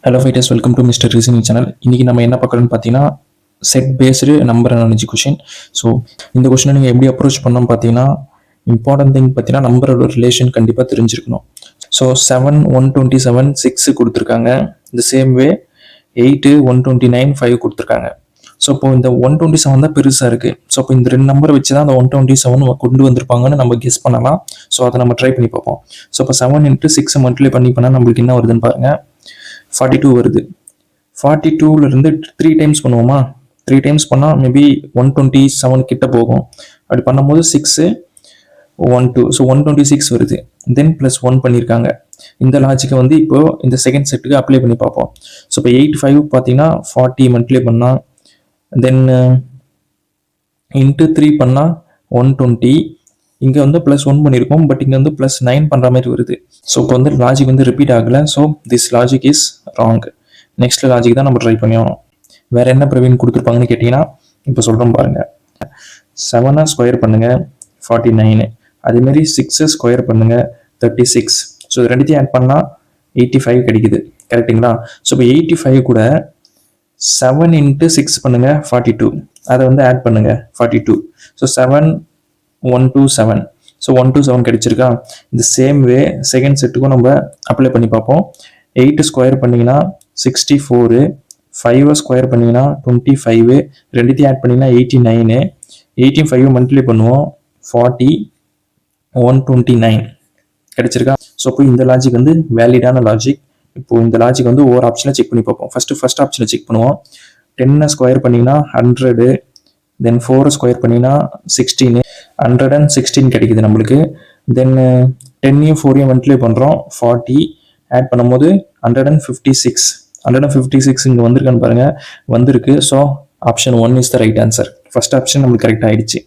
Hello fighters, welcome to mister reasoning channel. இன்றைக்கி நம்ம என்ன பார்க்குறோன்னு பார்த்தீங்கன்னா, set based number analogy question. So இந்த கொஷினை நீங்கள் எப்படி அப்ரோச் பண்ணோம் பார்த்தீங்கன்னா, இம்பார்ட்டன்ட் திங் பார்த்தீங்கன்னா நம்பரோட ரிலேஷன் கண்டிப்பாக தெரிஞ்சிருக்கணும். ஸோ 7 127 6 கொடுத்துருக்காங்க. இந்த சேம் வே 8 129 5 கொடுத்துருக்காங்க. ஸோ இப்போ இந்த 127 தான் பெருசாக இருக்குது. ஸோ இப்போ இந்த ரெண்டு நம்பரை வச்சு தான் அந்த 127 கொண்டு வந்திருப்பாங்கன்னு நம்ம கெஸ் பண்ணலாம். ஸோ அதை நம்ம ட்ரை பண்ணி பார்ப்போம். ஸோ இப்போ 7 × 6 மல்டிப்ளை பண்ணால் நம்மளுக்கு என்ன வருதுன்னு பாருங்கள். 42 வருது. 42லேருந்து 3 டைம்ஸ் பண்ணுவோமா? 3 டைம்ஸ் பண்ணால் மேபி 127 கிட்ட போகும். அப்படி பண்ணும்போது 6 12, ஸோ 126 வருது. தென் +1 பண்ணியிருக்காங்க. இந்த லாஜிக்கை வந்து இப்போ இந்த செகண்ட் செட்டுக்கு அப்ளை பண்ணி பார்ப்போம். ஸோ இப்போ 85 பார்த்தீங்கன்னா 40 மல்டிப்ளை பண்ணால், தென் இன்ட்டு 3 பண்ணால் 120. இங்கே வந்து +1 பண்ணியிருக்கோம், பட் இங்கே வந்து +9 பண்ணுற மாதிரி வருது. ஸோ இப்போ வந்து லாஜிக் வந்து ரிப்பீட் ஆகலை. So this logic is wrong. Next logic தான் நம்ம ட்ரை பண்ணி ஆகணும். வேறு என்ன பிரவீன் கொடுத்துருப்பாங்கன்னு கேட்டிங்கன்னா இப்போ சொல்கிறோம் பாருங்கள். 7 ஸ்கொயர் பண்ணுங்கள் 49, அதேமாரி 6 ஸ்கொயர் பண்ணுங்கள் 36. ஸோ இது ரெண்டுத்தையும் ஆட் பண்ணால் 85 கிடைக்குது. கரெக்டுங்களா? ஸோ இப்போ 85 கூட 7 × 6 பண்ணுங்கள் 42, அதை வந்து ஆட் பண்ணுங்கள் 42. So 7 127, so 127 கிடைச்சிருக்கா? இந்த சேம் வே செகண்ட் செட்டுக்கும் நம்ம அப்ளை பண்ணி பார்ப்போம். 8 ஸ்கொயர் பண்ணிங்கன்னா 64, 5 ஸ்கொயர் பண்ணிங்கன்னா 25, ரெண்டுத்தையும் ஆட் பண்ணிங்கன்னா 89, 85 மல்டிப்ளை பண்ணுவோம் 40, 129 கிடைச்சிருக்கா? ஸோ இப்போ இந்த லாஜிக் வந்து வேலிடான லாஜிக். இப்போ இந்த லாஜிக் வந்து ஒவ்வொரு ஆப்ஷனை செக் பண்ணி பார்ப்போம். ஃபர்ஸ்ட் ஆப்ஷனை செக் பண்ணுவோம். 10 ஸ்கொயர் பண்ணிங்கன்னா 100, தென் 4 ஸ்கொயர் பண்ணிங்கன்னா 16, 116 கிடைக்குது நம்மளுக்கு. தென் 10 4 மல்டிப்ளை பண்ணுறோம் 40, ஆட் பண்ணும்போது 156. 156 இங்கே வந்திருக்கான்னு பாருங்கள், வந்திருக்கு. So option 1 is the right answer. First option நம்மளுக்கு கரெக்ட் ஆகிடுச்சு.